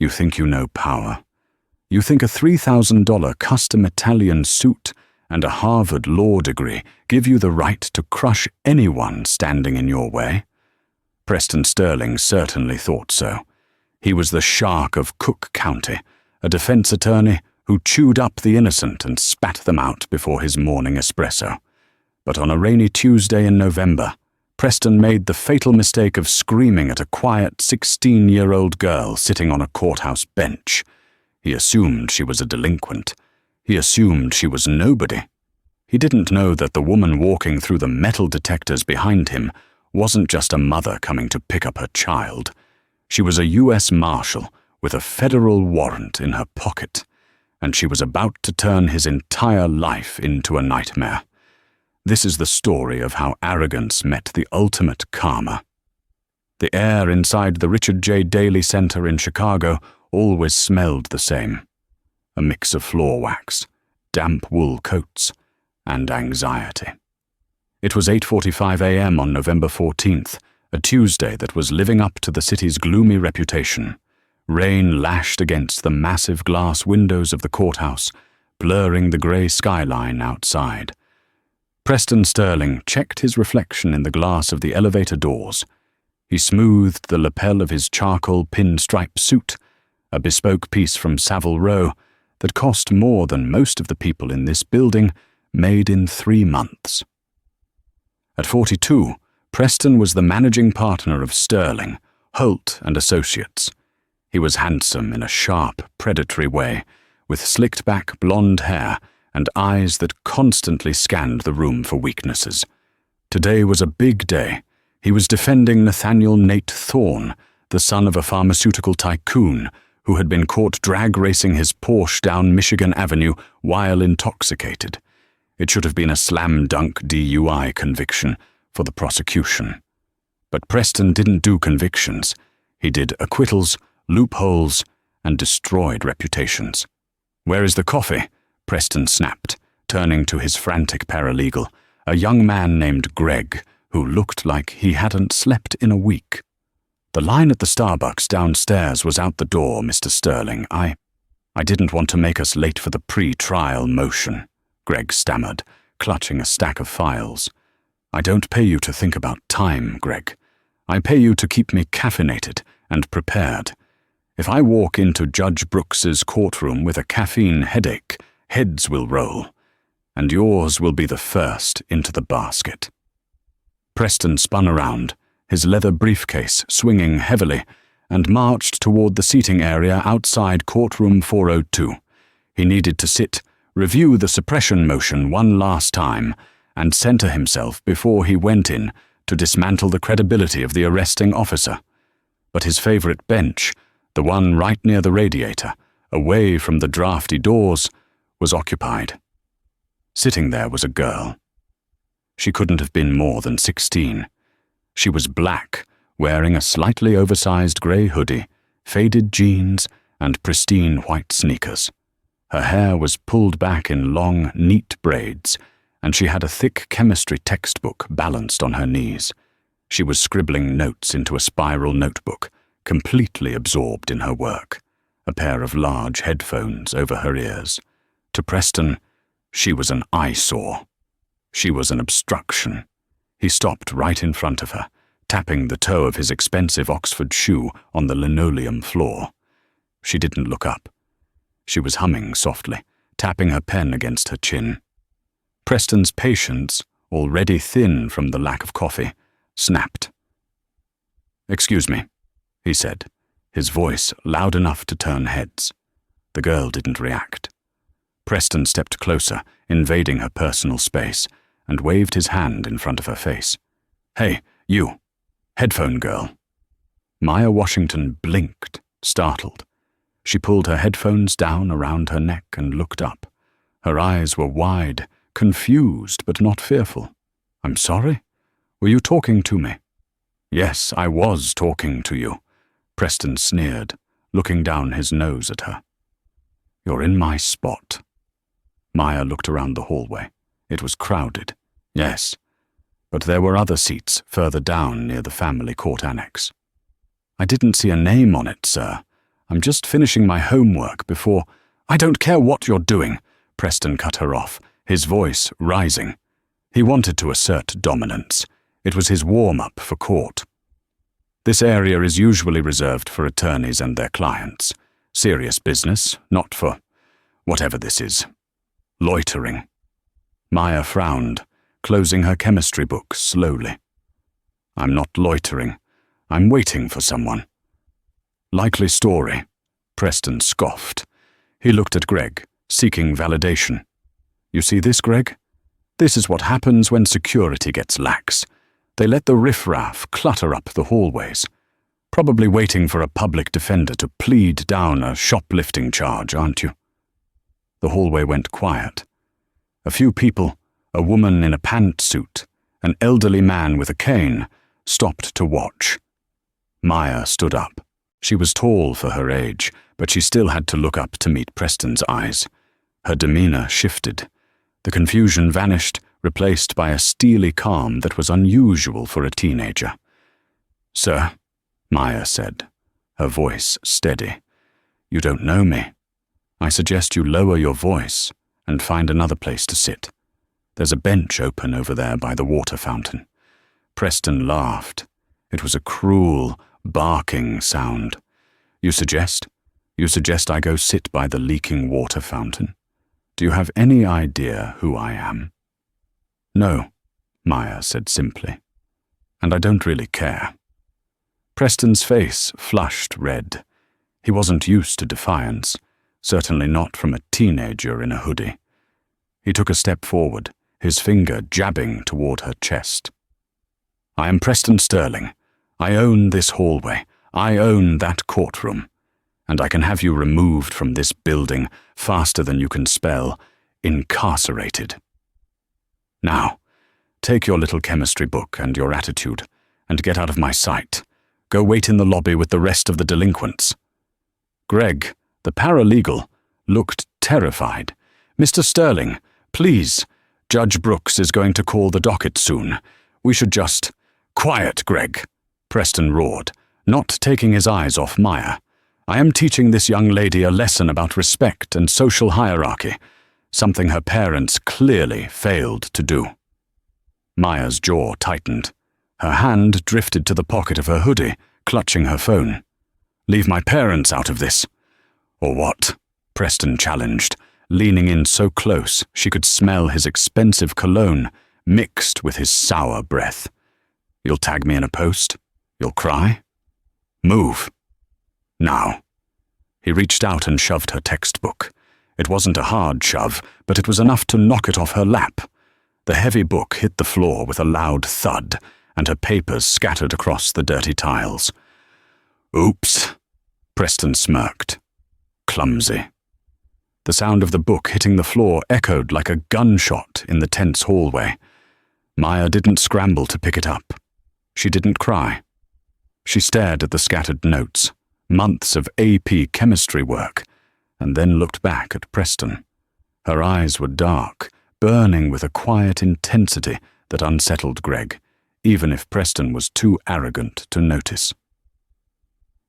You think you know power. You think a $3,000 custom Italian suit and a Harvard law degree give you the right to crush anyone standing in your way? Preston Sterling certainly thought so. He was the shark of Cook County, a defense attorney who chewed up the innocent and spat them out before his morning espresso. But on a rainy Tuesday in November, Preston made the fatal mistake of screaming at a quiet 16-year-old girl sitting on a courthouse bench. He assumed she was a delinquent. He assumed she was nobody. He didn't know that the woman walking through the metal detectors behind him wasn't just a mother coming to pick up her child. She was a U.S. Marshal with a federal warrant in her pocket, and she was about to turn his entire life into a nightmare. This is the story of how arrogance met the ultimate karma. The air inside the Richard J. Daley Center in Chicago always smelled the same. A mix of floor wax, damp wool coats, and anxiety. It was 8:45 a.m. on November 14th, a Tuesday that was living up to the city's gloomy reputation. Rain lashed against the massive glass windows of the courthouse, blurring the grey skyline outside. Preston Sterling checked his reflection in the glass of the elevator doors. He smoothed the lapel of his charcoal pinstripe suit, a bespoke piece from Savile Row that cost more than most of the people in this building made in 3 months. At 42, Preston was the managing partner of Sterling, Holt and Associates. He was handsome in a sharp, predatory way, with slicked-back blonde hair and eyes that constantly scanned the room for weaknesses. Today was a big day. He was defending Nathaniel Nate Thorne, the son of a pharmaceutical tycoon who had been caught drag racing his Porsche down Michigan Avenue while intoxicated. It should have been a slam-dunk DUI conviction for the prosecution. But Preston didn't do convictions. He did acquittals, loopholes, and destroyed reputations. "Where is the coffee?" Preston snapped, turning to his frantic paralegal, a young man named Greg, who looked like he hadn't slept in a week. "The line at the Starbucks downstairs was out the door, Mr. Sterling. I didn't want to make us late for the pre-trial motion," Greg stammered, clutching a stack of files. "I don't pay you to think about time, Greg. I pay you to keep me caffeinated and prepared. If I walk into Judge Brooks's courtroom with a caffeine headache, heads will roll, and yours will be the first into the basket." Preston spun around, his leather briefcase swinging heavily, and marched toward the seating area outside courtroom 402. He needed to sit, review the suppression motion one last time, and center himself before he went in to dismantle the credibility of the arresting officer. But his favorite bench, the one right near the radiator, away from the drafty doors, was occupied. Sitting there was a girl. She couldn't have been more than 16. She was black, wearing a slightly oversized grey hoodie, faded jeans, and pristine white sneakers. Her hair was pulled back in long, neat braids, and she had a thick chemistry textbook balanced on her knees. She was scribbling notes into a spiral notebook, completely absorbed in her work, a pair of large headphones over her ears. To Preston, she was an eyesore. She was an obstruction. He stopped right in front of her, tapping the toe of his expensive Oxford shoe on the linoleum floor. She didn't look up. She was humming softly, tapping her pen against her chin. Preston's patience, already thin from the lack of coffee, snapped. "Excuse me," he said, his voice loud enough to turn heads. The girl didn't react. Preston stepped closer, invading her personal space, and waved his hand in front of her face. "Hey, you, headphone girl." Maya Washington blinked, startled. She pulled her headphones down around her neck and looked up. Her eyes were wide, confused but not fearful. "I'm sorry? Were you talking to me?" "Yes, I was talking to you," Preston sneered, looking down his nose at her. "You're in my spot." Maya looked around the hallway. It was crowded, yes, but there were other seats further down near the family court annex. "I didn't see a name on it, sir. I'm just finishing my homework before— I don't care what you're doing, Preston cut her off, his voice rising. He wanted to assert dominance. It was his warm-up for court. This area is usually reserved for attorneys and their clients. Serious business, not for whatever this is. Loitering. Maya frowned, closing her chemistry book slowly. I'm not loitering. I'm waiting for someone. Likely story, Preston scoffed. He looked at Greg, seeking validation. You see this, Greg? This is what happens when security gets lax. They let the riffraff clutter up the hallways. Probably waiting for a public defender to plead down a shoplifting charge, aren't you? The hallway went quiet. A few people, a woman in a pantsuit, an elderly man with a cane, stopped to watch. Maya stood up. She was tall for her age, but she still had to look up to meet Preston's eyes. Her demeanor shifted. The confusion vanished, replaced by a steely calm that was unusual for a teenager. Sir, Maya said, her voice steady, you don't know me. I suggest you lower your voice and find another place to sit. There's a bench open over there by the water fountain. Preston laughed. It was a cruel, barking sound. You suggest I go sit by the leaking water fountain? Do you have any idea who I am? No, Maya said simply. And I don't really care. Preston's face flushed red. He wasn't used to defiance, certainly not from a teenager in a hoodie. He took a step forward, his finger jabbing toward her chest. I am Preston Sterling. I own this hallway. I own that courtroom. And I can have you removed from this building faster than you can spell incarcerated. Now, take your little chemistry book and your attitude, and get out of my sight. Go wait in the lobby with the rest of the delinquents. Greg, the paralegal, looked terrified. Mr. Sterling, please. Judge Brooks is going to call the docket soon. We should just— Quiet, Greg, Preston roared, not taking his eyes off Maya. I am teaching this young lady a lesson about respect and social hierarchy, something her parents clearly failed to do. Maya's jaw tightened. Her hand drifted to the pocket of her hoodie, clutching her phone. Leave my parents out of this. Or what? Preston challenged, leaning in so close she could smell his expensive cologne mixed with his sour breath. You'll tag me in a post? You'll cry? Move. Now. He reached out and shoved her textbook. It wasn't a hard shove, but it was enough to knock it off her lap. The heavy book hit the floor with a loud thud, and her papers scattered across the dirty tiles. Oops, Preston smirked. Clumsy. The sound of the book hitting the floor echoed like a gunshot in the tense hallway. Maya didn't scramble to pick it up. She didn't cry. She stared at the scattered notes, months of AP chemistry work, and then looked back at Preston. Her eyes were dark, burning with a quiet intensity that unsettled Greg, even if Preston was too arrogant to notice.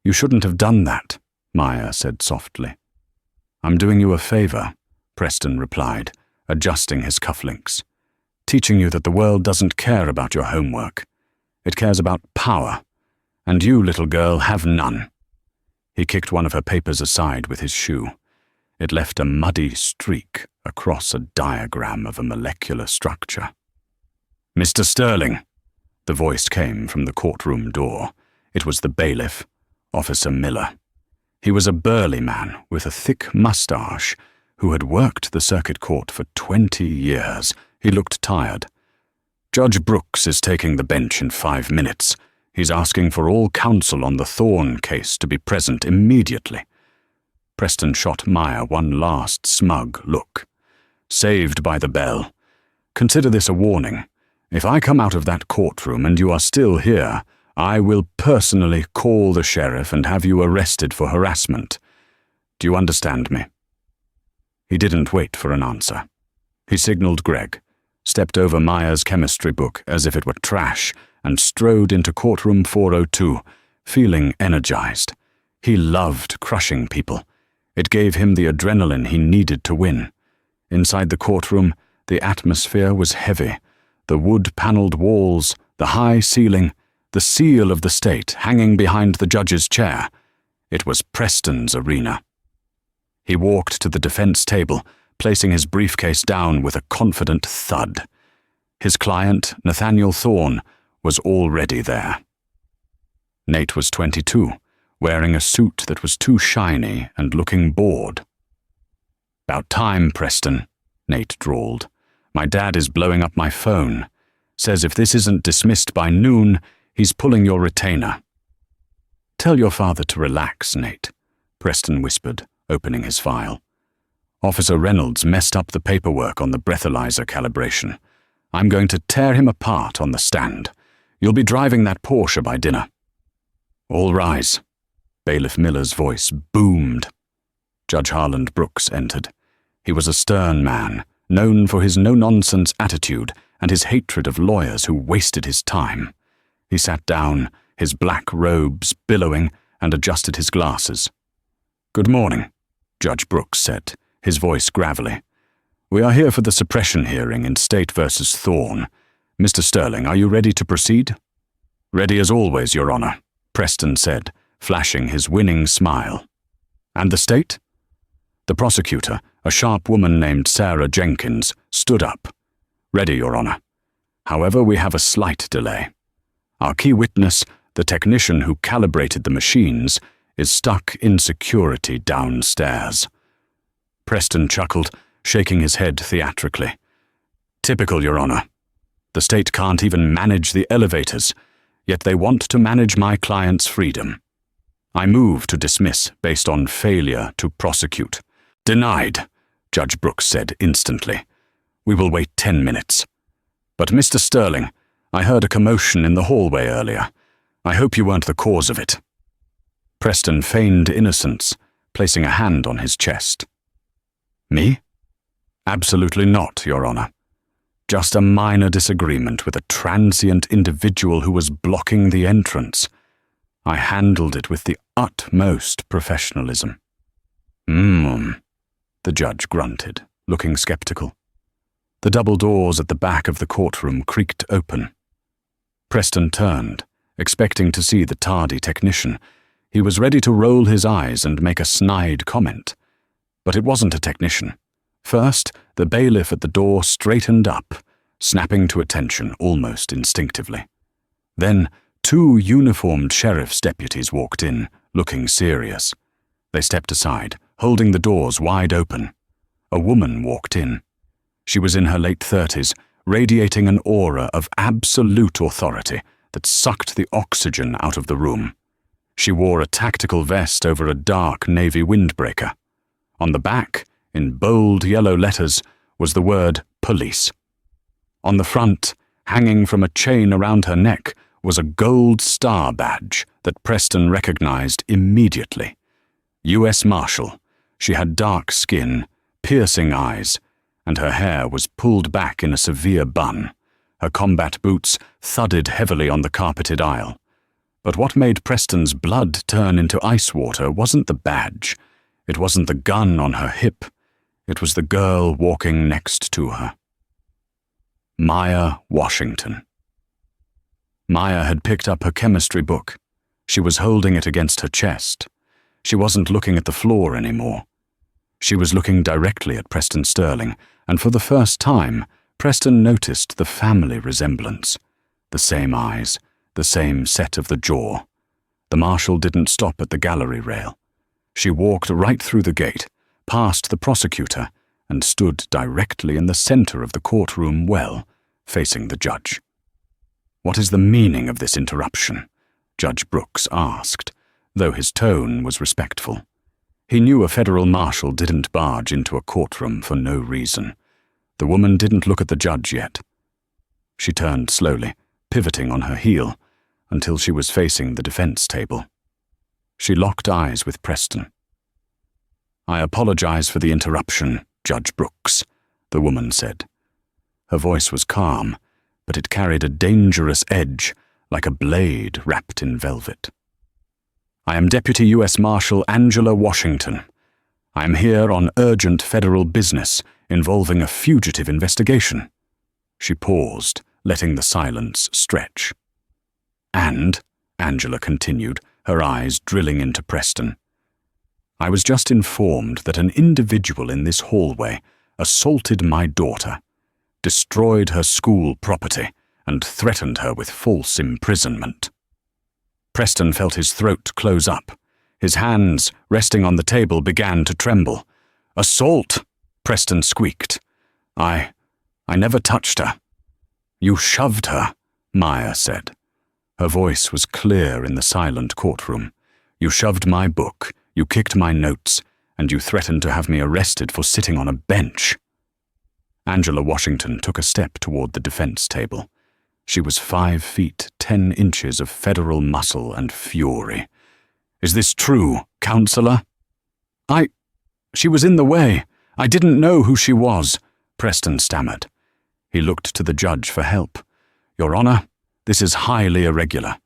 You shouldn't have done that, Maya said softly. I'm doing you a favor, Preston replied, adjusting his cufflinks. Teaching you that the world doesn't care about your homework. It cares about power, and you, little girl, have none. He kicked one of her papers aside with his shoe. It left a muddy streak across a diagram of a molecular structure. Mr. Sterling, the voice came from the courtroom door. It was the bailiff, Officer Miller. He was a burly man with a thick mustache who had worked the circuit court for 20 years. He looked tired. Judge Brooks is taking the bench in 5 minutes. He's asking for all counsel on the Thorne case to be present immediately. Preston shot Maya one last smug look. Saved by the bell. Consider this a warning. If I come out of that courtroom and you are still here, I will personally call the sheriff and have you arrested for harassment. Do you understand me? He didn't wait for an answer. He signaled Greg, stepped over Maya's chemistry book as if it were trash, and strode into courtroom 402, feeling energized. He loved crushing people. It gave him the adrenaline he needed to win. Inside the courtroom, the atmosphere was heavy. The wood-paneled walls, the high ceiling, the seal of the state hanging behind the judge's chair. It was Preston's arena. He walked to the defense table, placing his briefcase down with a confident thud. His client, Nathaniel Thorne, was already there. Nate was 22, wearing a suit that was too shiny and looking bored. "About time, Preston," Nate drawled. "My dad is blowing up my phone. Says if this isn't dismissed by noon, he's pulling your retainer." "Tell your father to relax, Nate," Preston whispered, opening his file. "Officer Reynolds messed up the paperwork on the breathalyzer calibration. I'm going to tear him apart on the stand. You'll be driving that Porsche by dinner." "All rise." Bailiff Miller's voice boomed. Judge Harland Brooks entered. He was a stern man, known for his no-nonsense attitude and his hatred of lawyers who wasted his time. He sat down, his black robes billowing, and adjusted his glasses. "Good morning," Judge Brooks said, his voice gravelly. "We are here for the suppression hearing in State versus Thorne. Mr. Sterling, are you ready to proceed?" "Ready as always, Your Honor," Preston said, flashing his winning smile. "And the state?" The prosecutor, a sharp woman named Sarah Jenkins, stood up. "Ready, Your Honor. However, we have a slight delay. Our key witness, the technician who calibrated the machines, is stuck in security downstairs." Preston chuckled, shaking his head theatrically. "Typical, Your Honor. The state can't even manage the elevators, yet they want to manage my client's freedom. I move to dismiss based on failure to prosecute." "Denied," Judge Brooks said instantly. "We will wait 10 minutes. But Mr. Sterling, I heard a commotion in the hallway earlier. I hope you weren't the cause of it." Preston feigned innocence, placing a hand on his chest. "Me? Absolutely not, Your Honor. Just a minor disagreement with a transient individual who was blocking the entrance. I handled it with the utmost professionalism." The judge grunted, looking skeptical. The double doors at the back of the courtroom creaked open. Preston turned, expecting to see the tardy technician. He was ready to roll his eyes and make a snide comment. But it wasn't a technician. First, the bailiff at the door straightened up, snapping to attention almost instinctively. Then, 2 uniformed sheriff's deputies walked in, looking serious. They stepped aside, holding the doors wide open. A woman walked in. She was in her late 30s, radiating an aura of absolute authority that sucked the oxygen out of the room. She wore a tactical vest over a dark navy windbreaker. On the back, in bold yellow letters, was the word police. On the front, hanging from a chain around her neck, was a gold star badge that Preston recognized immediately. U.S. Marshal. She had dark skin, piercing eyes, and her hair was pulled back in a severe bun. Her combat boots thudded heavily on the carpeted aisle. But what made Preston's blood turn into ice water wasn't the badge. It wasn't the gun on her hip. It was the girl walking next to her. Maya Washington. Maya had picked up her chemistry book. She was holding it against her chest. She wasn't looking at the floor anymore. She was looking directly at Preston Sterling, and for the first time, Preston noticed the family resemblance. The same eyes, the same set of the jaw. The marshal didn't stop at the gallery rail. She walked right through the gate, past the prosecutor, and stood directly in the center of the courtroom well, facing the judge. "What is the meaning of this interruption?" Judge Brooks asked, though his tone was respectful. He knew a federal marshal didn't barge into a courtroom for no reason. The woman didn't look at the judge yet. She turned slowly, pivoting on her heel, until she was facing the defense table. She locked eyes with Preston. "I apologize for the interruption, Judge Brooks," the woman said. Her voice was calm, but it carried a dangerous edge, like a blade wrapped in velvet. I am Deputy U.S. Marshal Angela Washington. I am here on urgent federal business involving a fugitive investigation." She paused, letting the silence stretch. "And," Angela continued, her eyes drilling into Preston, "I was just informed that an individual in this hallway assaulted my daughter, destroyed her school property, and threatened her with false imprisonment." Preston felt his throat close up. His hands, resting on the table, began to tremble. "Assault!" Preston squeaked. I never touched her." "You shoved her," Maya said. Her voice was clear in the silent courtroom. "You shoved my book, you kicked my notes, and you threatened to have me arrested for sitting on a bench." Angela Washington took a step toward the defense table. She was 5 feet 10 inches of federal muscle and fury. "Is this true, counselor?" She was in the way. I didn't know who she was," Preston stammered. He looked to the judge for help. "Your Honor, this is highly irregular.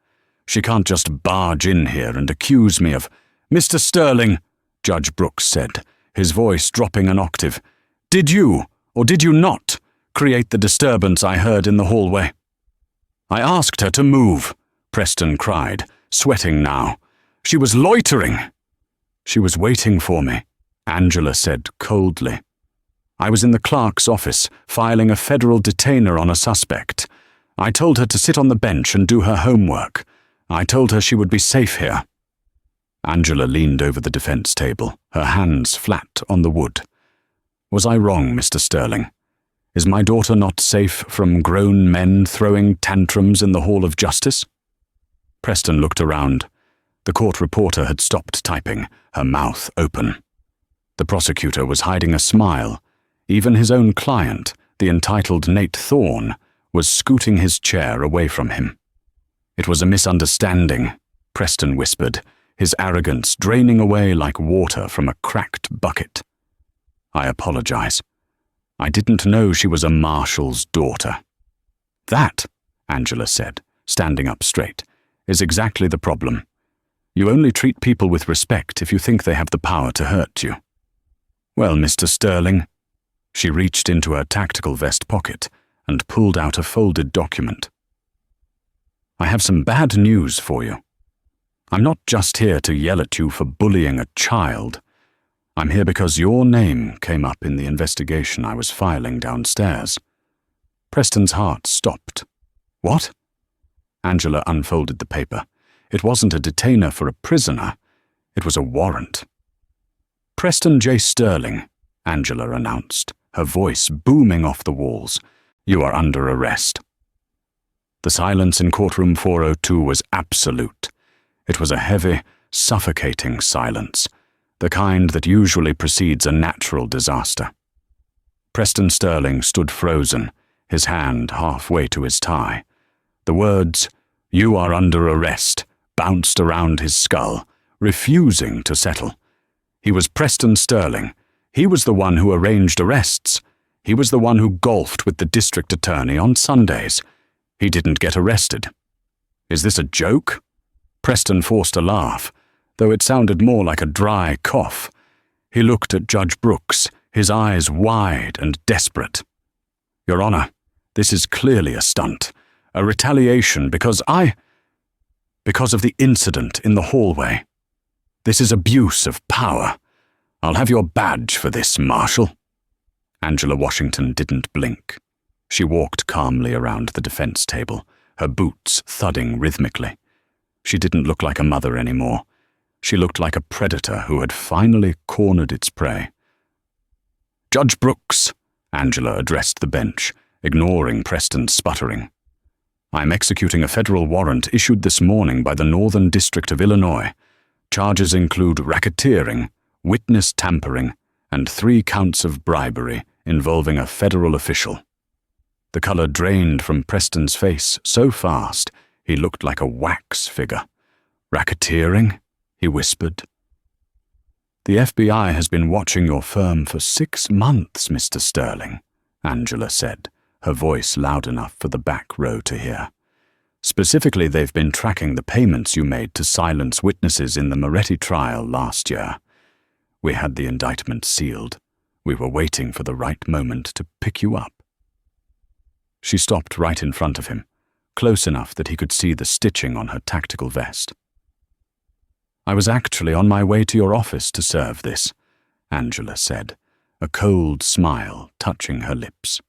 She can't just barge in here and accuse me of—" "Mr. Sterling," Judge Brooks said, his voice dropping an octave, "did you, or did you not, create the disturbance I heard in the hallway?" "I asked her to move," Preston cried, sweating now. "She was loitering." "She was waiting for me," Angela said coldly. "I was in the clerk's office, filing a federal detainer on a suspect. I told her to sit on the bench and do her homework. I told her she would be safe here." Angela leaned over the defense table, her hands flat on the wood. "Was I wrong, Mr. Sterling? Is my daughter not safe from grown men throwing tantrums in the Hall of Justice?" Preston looked around. The court reporter had stopped typing, her mouth open. The prosecutor was hiding a smile. Even his own client, the entitled Nate Thorne, was scooting his chair away from him. "It was a misunderstanding," Preston whispered, his arrogance draining away like water from a cracked bucket. "I apologize. I didn't know she was a marshal's daughter." "That," Angela said, standing up straight, "is exactly the problem. You only treat people with respect if you think they have the power to hurt you." "Well, Mr. Sterling," she reached into her tactical vest pocket and pulled out a folded document. "I have some bad news for you. I'm not just here to yell at you for bullying a child. I'm here because your name came up in the investigation I was filing downstairs." Preston's heart stopped. "What?" Angela unfolded the paper. It wasn't a detainer for a prisoner. It was a warrant. "Preston J. Sterling," Angela announced, her voice booming off the walls. "You are under arrest." The silence in courtroom 402 was absolute. It was a heavy, suffocating silence, the kind that usually precedes a natural disaster. Preston Sterling stood frozen, his hand halfway to his tie. The words, "You are under arrest," bounced around his skull, refusing to settle. He was Preston Sterling. He was the one who arranged arrests. He was the one who golfed with the district attorney on Sundays. He didn't get arrested. "Is this a joke?" Preston forced a laugh, though it sounded more like a dry cough. He looked at Judge Brooks, his eyes wide and desperate. "Your Honor, this is clearly a stunt, a retaliation because of the incident in the hallway. This is abuse of power. I'll have your badge for this, Marshal." Angela Washington didn't blink. She walked calmly around the defense table, her boots thudding rhythmically. She didn't look like a mother anymore. She looked like a predator who had finally cornered its prey. "Judge Brooks," Angela addressed the bench, ignoring Preston's sputtering. "I'm executing a federal warrant issued this morning by the Northern District of Illinois. Charges include racketeering, witness tampering, and 3 counts of bribery involving a federal official." The color drained from Preston's face so fast he looked like a wax figure. "Racketeering?" he whispered. "The FBI has been watching your firm for 6 months, Mr. Sterling," Angela said, her voice loud enough for the back row to hear. Specifically, they've been tracking the payments you made to silence witnesses in the Moretti trial last year. We had the indictment sealed. We were waiting for the right moment to pick you up. She stopped right in front of him, close enough that he could see the stitching on her tactical vest. I was actually on my way to your office to serve this, Angela said, a cold smile touching her lips.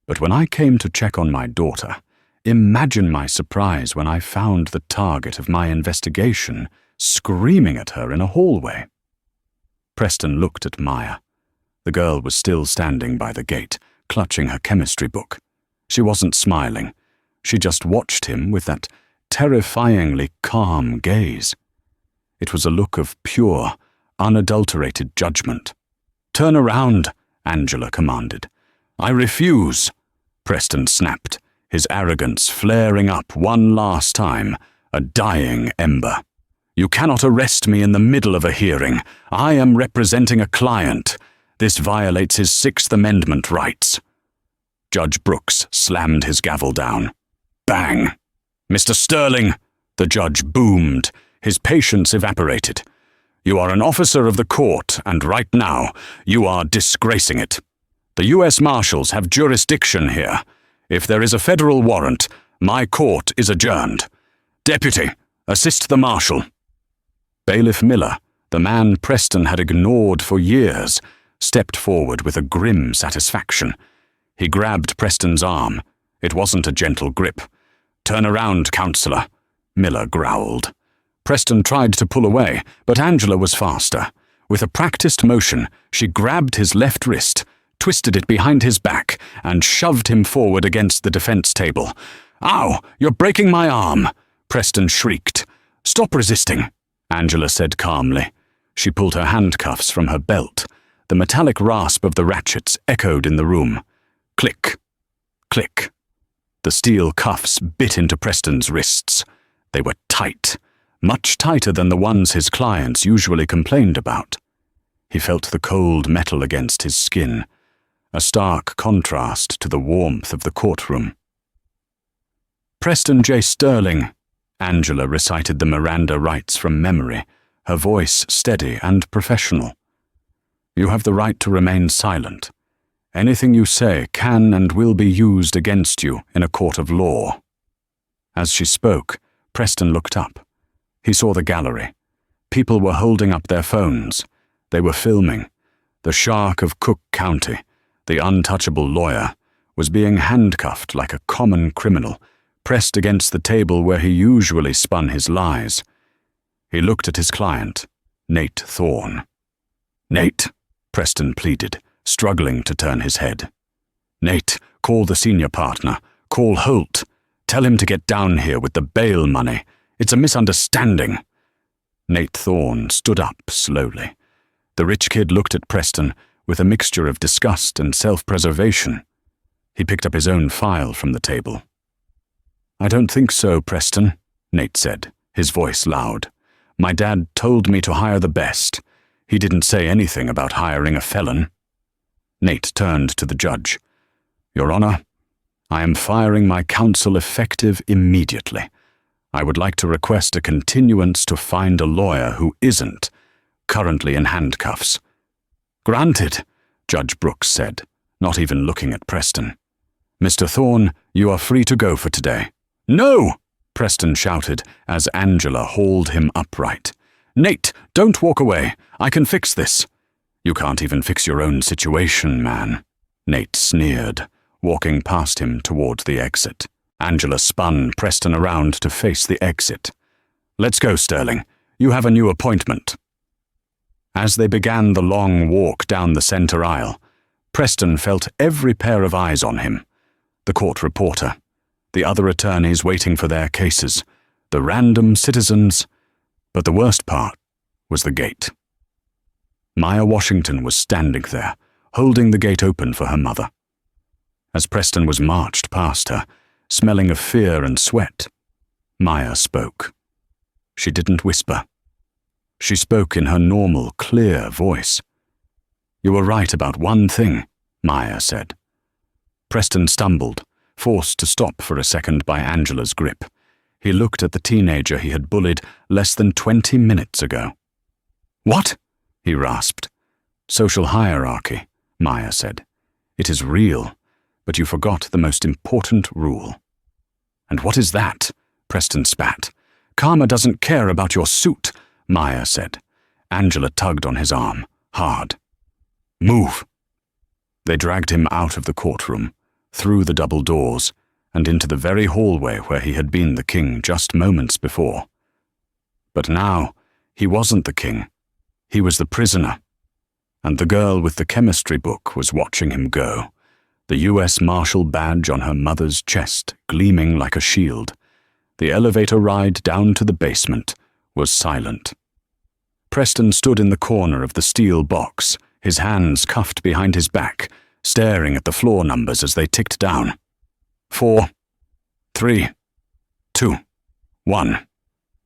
But when I came to check on my daughter, imagine my surprise when I found the target of my investigation screaming at her in a hallway. Preston looked at Maya. The girl was still standing by the gate, clutching her chemistry book. She wasn't smiling. She just watched him with that terrifyingly calm gaze. It was a look of pure, unadulterated judgment. "Turn around," Angela commanded. "I refuse," Preston snapped, his arrogance flaring up one last time, a dying ember. "You cannot arrest me in the middle of a hearing. I am representing a client. This violates his Sixth Amendment rights." Judge Brooks slammed his gavel down. Bang! "Mr. Sterling," the judge boomed, his patience evaporated. "You are an officer of the court, and right now, you are disgracing it. The U.S. Marshals have jurisdiction here. If there is a federal warrant, my court is adjourned. Deputy, assist the marshal." Bailiff Miller, the man Preston had ignored for years, stepped forward with a grim satisfaction. He grabbed Preston's arm. It wasn't a gentle grip. "Turn around, counselor," Miller growled. Preston tried to pull away, but Angela was faster. With a practiced motion, she grabbed his left wrist, twisted it behind his back, and shoved him forward against the defense table. "Ow, you're breaking my arm," Preston shrieked. "Stop resisting," Angela said calmly. She pulled her handcuffs from her belt. The metallic rasp of the ratchets echoed in the room. Click, click. The steel cuffs bit into Preston's wrists. They were tight, much tighter than the ones his clients usually complained about. He felt the cold metal against his skin, a stark contrast to the warmth of the courtroom. "Preston J. Sterling," Angela recited the Miranda rights from memory, her voice steady and professional. "You have the right to remain silent. Anything you say can and will be used against you in a court of law." As she spoke, Preston looked up. He saw the gallery. People were holding up their phones. They were filming. The shark of Cook County, the untouchable lawyer, was being handcuffed like a common criminal, pressed against the table where he usually spun his lies. He looked at his client, Nate Thorne. "Nate," Preston pleaded, struggling to turn his head. "Nate, call the senior partner. Call Holt. Tell him to get down here with the bail money. It's a misunderstanding." Nate Thorne stood up slowly. The rich kid looked at Preston with a mixture of disgust and self-preservation. He picked up his own file from the table. "I don't think so, Preston," Nate said, his voice loud. "My dad told me to hire the best. He didn't say anything about hiring a felon." Nate turned to the judge. "Your Honor, I am firing my counsel effective immediately. I would like to request a continuance to find a lawyer who isn't currently in handcuffs." "Granted," Judge Brooks said, not even looking at Preston. "Mr. Thorne, you are free to go for today." "No!" Preston shouted as Angela hauled him upright. "Nate, don't walk away. I can fix this." "You can't even fix your own situation, man," Nate sneered, walking past him toward the exit. Angela spun Preston around to face the exit. "Let's go, Sterling. You have a new appointment." As they began the long walk down the center aisle, Preston felt every pair of eyes on him. The court reporter, the other attorneys waiting for their cases, the random citizens, but the worst part was the gate. Maya Washington was standing there, holding the gate open for her mother. As Preston was marched past her, smelling of fear and sweat, Maya spoke. She didn't whisper. She spoke in her normal, clear voice. "You were right about one thing," Maya said. Preston stumbled, forced to stop for a second by Angela's grip. He looked at the teenager he had bullied less than 20 minutes ago. "What?" he rasped. "Social hierarchy," Maya said. "It is real, but you forgot the most important rule." "And what is that?" Preston spat. "Karma doesn't care about your suit," Maya said. Angela tugged on his arm, hard. "Move." They dragged him out of the courtroom, through the double doors, and into the very hallway where he had been the king just moments before. But now, he wasn't the king. He was the prisoner. And the girl with the chemistry book was watching him go, the U.S. Marshal badge on her mother's chest gleaming like a shield. The elevator ride down to the basement was silent. Preston stood in the corner of the steel box, his hands cuffed behind his back, staring at the floor numbers as they ticked down. 4, 3, 2, 1.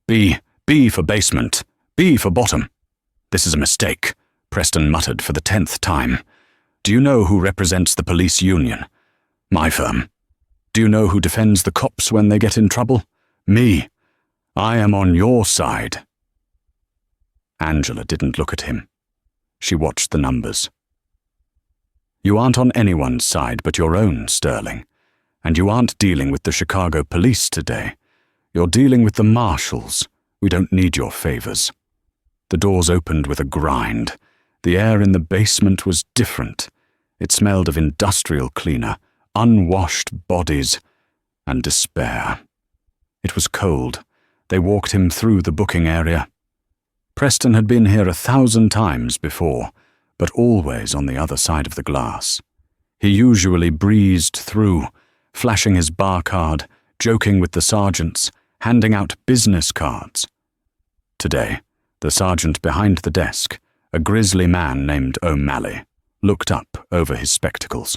B for basement, B for bottom. "This is a mistake," Preston muttered for the 10th time. "Do you know who represents the police union? My firm. Do you know who defends the cops when they get in trouble? Me. I am on your side." Angela didn't look at him. She watched the numbers. "You aren't on anyone's side but your own, Sterling. And you aren't dealing with the Chicago police today. You're dealing with the Marshals. We don't need your favors." The doors opened with a grind. The air in the basement was different. It smelled of industrial cleaner, unwashed bodies, and despair. It was cold. They walked him through the booking area. Preston had been here 1,000 times before, but always on the other side of the glass. He usually breezed through, flashing his bar card, joking with the sergeants, handing out business cards. Today, the sergeant behind the desk, a grizzly man named O'Malley, looked up over his spectacles.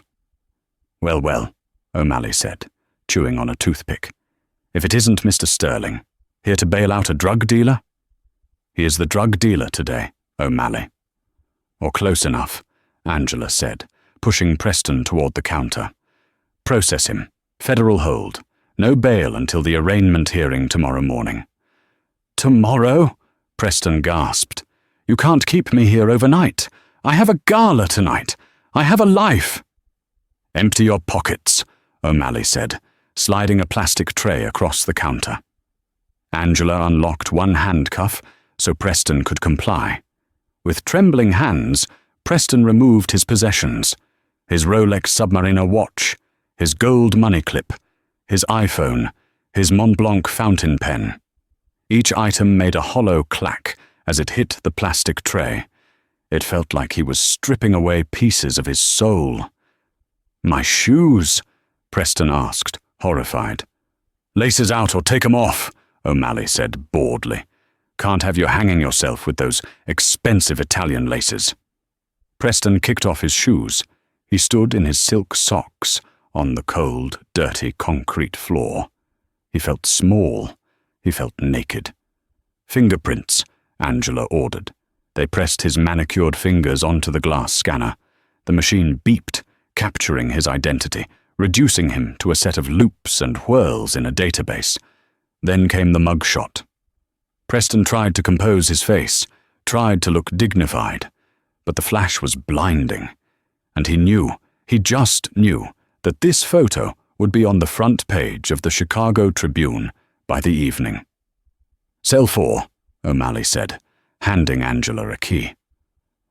Well, O'Malley said, chewing on a toothpick. "If it isn't Mr. Sterling, here to bail out a drug dealer?" "He is the drug dealer today, O'Malley." "Or close enough," Angela said, pushing Preston toward the counter. "Process him. Federal hold. No bail until the arraignment hearing tomorrow morning." "Tomorrow?" Preston gasped. "You can't keep me here overnight. I have a gala tonight. I have a life." "Empty your pockets," O'Malley said, sliding a plastic tray across the counter. Angela unlocked one handcuff so Preston could comply. With trembling hands, Preston removed his possessions, his Rolex Submariner watch, his gold money clip, his iPhone, his Mont Blanc fountain pen. Each item made a hollow clack as it hit the plastic tray. It felt like he was stripping away pieces of his soul. "My shoes?" Preston asked, horrified. "Laces out or take 'em off," O'Malley said boredly. "Can't have you hanging yourself with those expensive Italian laces." Preston kicked off his shoes. He stood in his silk socks on the cold, dirty concrete floor. He felt small. He felt naked. "Fingerprints," Angela ordered. They pressed his manicured fingers onto the glass scanner. The machine beeped, capturing his identity, reducing him to a set of loops and whirls in a database. Then came the mugshot. Preston tried to compose his face, tried to look dignified, but the flash was blinding. And he just knew, that this photo would be on the front page of the Chicago Tribune by the evening. "Cell 4, O'Malley said, handing Angela a key.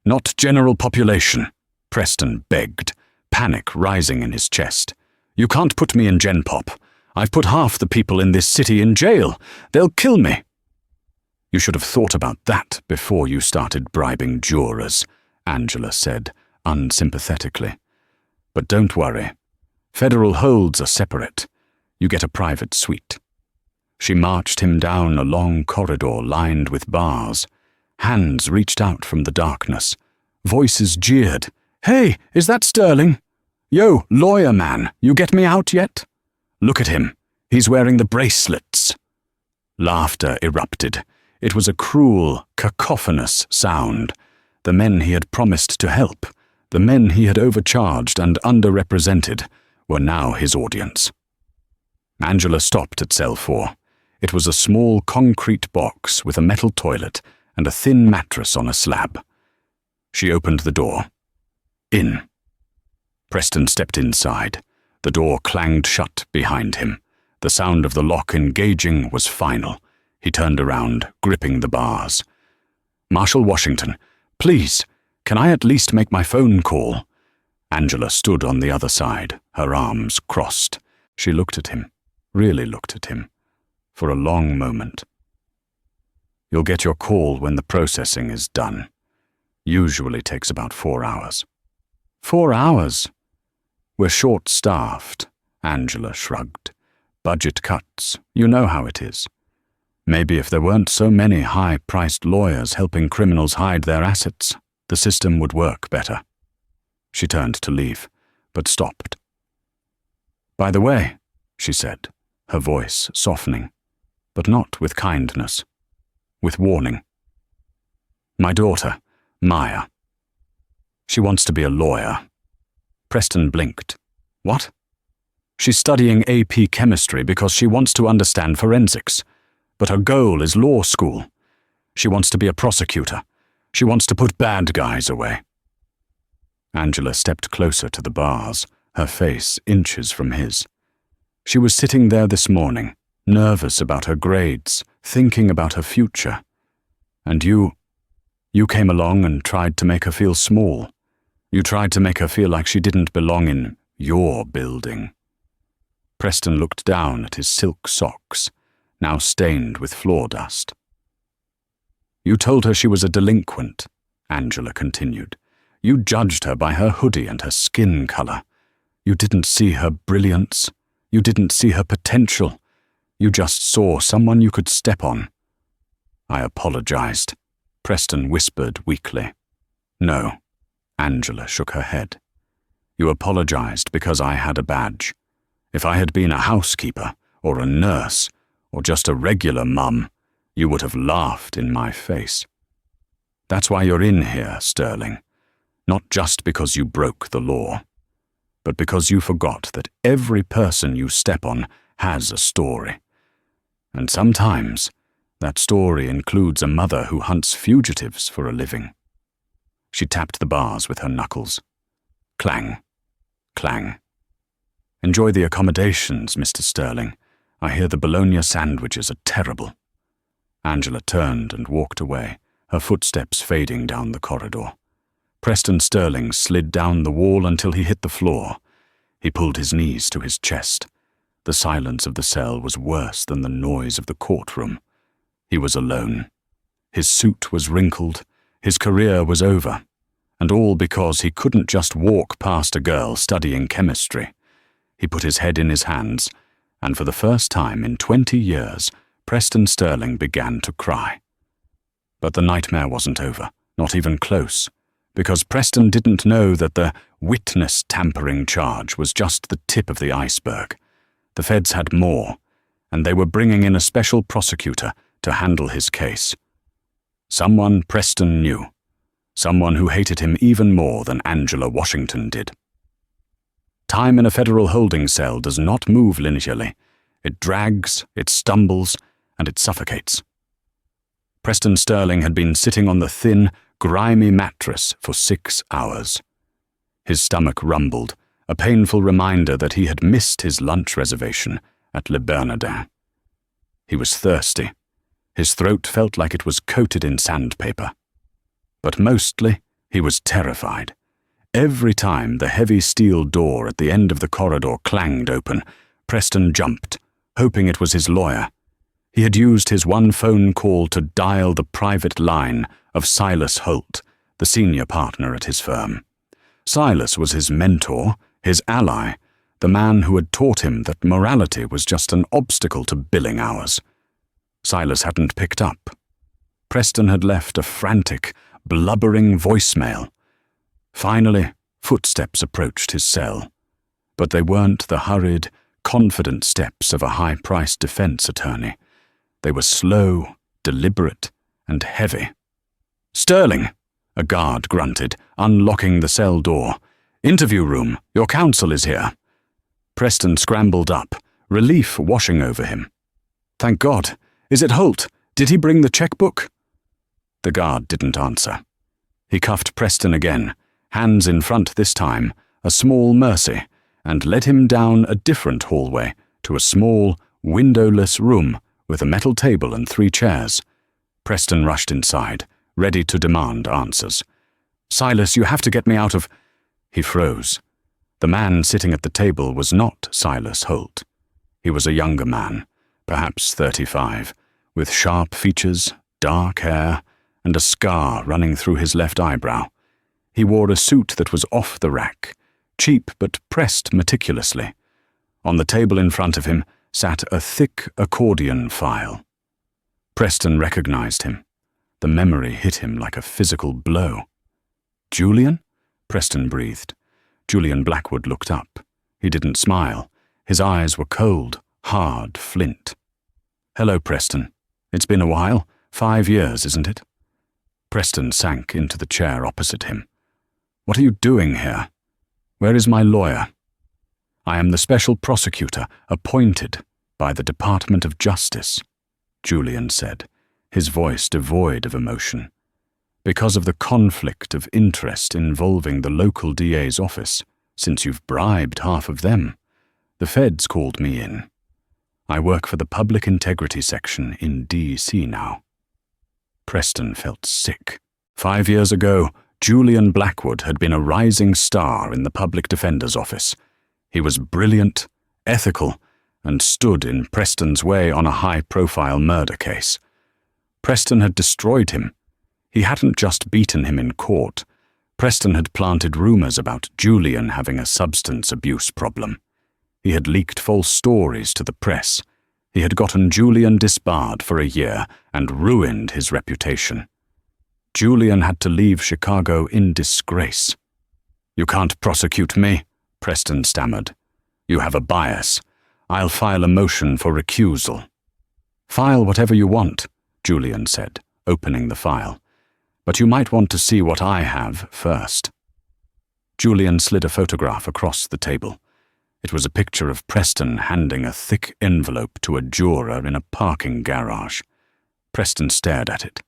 "Not general population," Preston begged, panic rising in his chest. "You can't put me in Gen Pop. I've put half the people in this city in jail. They'll kill me." "You should have thought about that before you started bribing jurors," Angela said, unsympathetically. "But don't worry. Federal holds are separate. You get a private suite." She marched him down a long corridor lined with bars. Hands reached out from the darkness. Voices jeered. "Hey, is that Sterling? Yo, lawyer man, you get me out yet? Look at him. He's wearing the bracelets." Laughter erupted. It was a cruel, cacophonous sound. The men he had promised to help, the men he had overcharged and underrepresented, were now his audience. Angela stopped at cell 4. It was a small concrete box with a metal toilet and a thin mattress on a slab. She opened the door. In. Preston stepped inside. The door clanged shut behind him. The sound of the lock engaging was final. He turned around, gripping the bars. "Marshal Washington, please, can I at least make my phone call?" Angela stood on the other side, her arms crossed. She looked at him, really looked at him, for a long moment. "You'll get your call when the processing is done. Usually takes about 4 hours." 4 hours? "We're short-staffed," Angela shrugged. "Budget cuts, you know how it is. Maybe if there weren't so many high-priced lawyers helping criminals hide their assets, the system would work better." She turned to leave, but stopped. "By the way," she said, her voice softening, but not with kindness, with warning. "My daughter, Maya. She wants to be a lawyer." Preston blinked. "What?" "She's studying AP chemistry because she wants to understand forensics. But her goal is law school. She wants to be a prosecutor. She wants to put bad guys away." Angela stepped closer to the bars, her face inches from his. She was sitting there this morning, nervous about her grades, thinking about her future. And you came along and tried to make her feel small. You tried to make her feel like she didn't belong in your building. Preston looked down at his silk socks, now stained with floor dust. "You told her she was a delinquent," Angela continued. "You judged her by her hoodie and her skin color. You didn't see her brilliance. You didn't see her potential. You just saw someone you could step on." "I apologized," Preston whispered weakly. "No," Angela shook her head. "You apologized because I had a badge. If I had been a housekeeper or a nurse, or just a regular mum, you would have laughed in my face. That's why you're in here, Sterling. Not just because you broke the law, but because you forgot that every person you step on has a story. And sometimes that story includes a mother who hunts fugitives for a living." She tapped the bars with her knuckles. Clang, clang. "Enjoy the accommodations, Mr. Sterling. I hear the bologna sandwiches are terrible." Angela turned and walked away, her footsteps fading down the corridor. Preston Sterling slid down the wall until he hit the floor. He pulled his knees to his chest. The silence of the cell was worse than the noise of the courtroom. He was alone. His suit was wrinkled. His career was over. And all because he couldn't just walk past a girl studying chemistry. He put his head in his hands, and for the first time in 20 years, Preston Sterling began to cry. But the nightmare wasn't over, not even close, because Preston didn't know that the witness tampering charge was just the tip of the iceberg. The feds had more, and they were bringing in a special prosecutor to handle his case. Someone Preston knew, someone who hated him even more than Angela Washington did. Time in a federal holding cell does not move linearly. It drags, it stumbles, and it suffocates. Preston Sterling had been sitting on the thin, grimy mattress for 6 hours. His stomach rumbled, a painful reminder that he had missed his lunch reservation at Le Bernardin. He was thirsty. His throat felt like it was coated in sandpaper. But mostly, he was terrified. Every time the heavy steel door at the end of the corridor clanged open, Preston jumped, hoping it was his lawyer. He had used his one phone call to dial the private line of Silas Holt, the senior partner at his firm. Silas was his mentor, his ally, the man who had taught him that morality was just an obstacle to billing hours. Silas hadn't picked up. Preston had left a frantic, blubbering voicemail. Finally, footsteps approached his cell, but they weren't the hurried, confident steps of a high-priced defense attorney. They were slow, deliberate, and heavy. "Sterling," a guard grunted, unlocking the cell door. "Interview room, your counsel is here." Preston scrambled up, relief washing over him. Thank God. Is it Holt? Did he bring the checkbook? The guard didn't answer. He cuffed Preston again, hands in front this time, a small mercy, and led him down a different hallway to a small, windowless room with a metal table and 3 chairs. Preston rushed inside, ready to demand answers. Silas, you have to get me out of... He froze. The man sitting at the table was not Silas Holt. He was a younger man, perhaps 35, with sharp features, dark hair, and a scar running through his left eyebrow. He wore a suit that was off the rack, cheap but pressed meticulously. On the table in front of him sat a thick accordion file. Preston recognized him. The memory hit him like a physical blow. Julian? Preston breathed. Julian Blackwood looked up. He didn't smile. His eyes were cold, hard flint. Hello, Preston. It's been a while. 5 years, isn't it? Preston sank into the chair opposite him. What are you doing here? Where is my lawyer? I am the special prosecutor appointed by the Department of Justice, Julian said, his voice devoid of emotion. Because of the conflict of interest involving the local DA's office, since you've bribed half of them, the feds called me in. I work for the Public Integrity Section in D.C. now. Preston felt sick. 5 years ago, Julian Blackwood had been a rising star in the Public Defender's Office. He was brilliant, ethical, and stood in Preston's way on a high-profile murder case. Preston had destroyed him. He hadn't just beaten him in court. Preston had planted rumors about Julian having a substance abuse problem. He had leaked false stories to the press. He had gotten Julian disbarred for a year and ruined his reputation. Julian had to leave Chicago in disgrace. You can't prosecute me, Preston stammered. You have a bias. I'll file a motion for recusal. File whatever you want, Julian said, opening the file. But you might want to see what I have first. Julian slid a photograph across the table. It was a picture of Preston handing a thick envelope to a juror in a parking garage. Preston stared at it.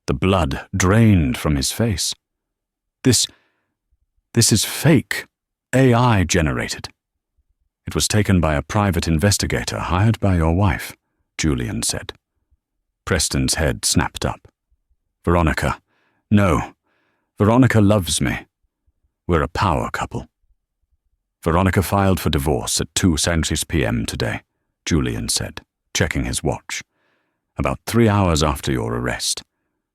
The blood drained from his face. This is fake, AI-generated. It was taken by a private investigator hired by your wife, Julian said. Preston's head snapped up. Veronica. No. Veronica loves me. We're a power couple. Veronica filed for divorce at 2:00 p.m. today, Julian said, checking his watch. About 3 hours after your arrest.